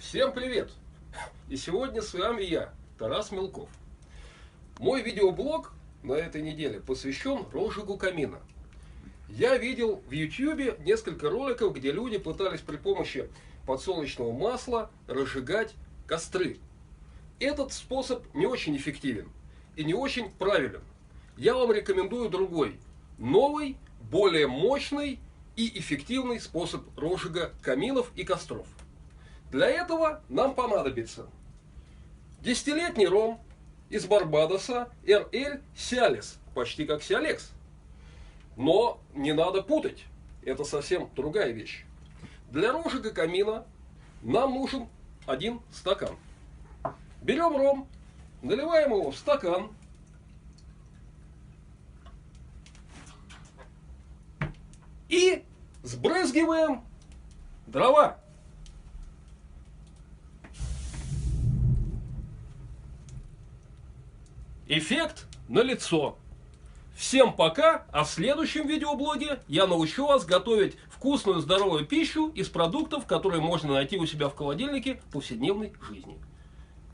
Всем привет! И сегодня с вами я, Тарас Мелков. Мой видеоблог на этой неделе посвящен розжигу камина. Я видел в YouTube несколько роликов, где люди пытались при помощи подсолнечного масла разжигать костры. Этот способ не очень эффективен и не очень правилен. Я вам рекомендую другой, новый, более мощный и эффективный способ розжига каминов и костров. Для этого нам понадобится 10-летний ром из Барбадоса RL Cialis, почти как Cialex. Но не надо путать, это совсем другая вещь. Для розжига камина нам нужен 1 стакан. Берем ром, наливаем его в стакан. И сбрызгиваем дрова. Эффект налицо. Всем пока, а в следующем видеоблоге я научу вас готовить вкусную здоровую пищу из продуктов, которые можно найти у себя в холодильнике в повседневной жизни.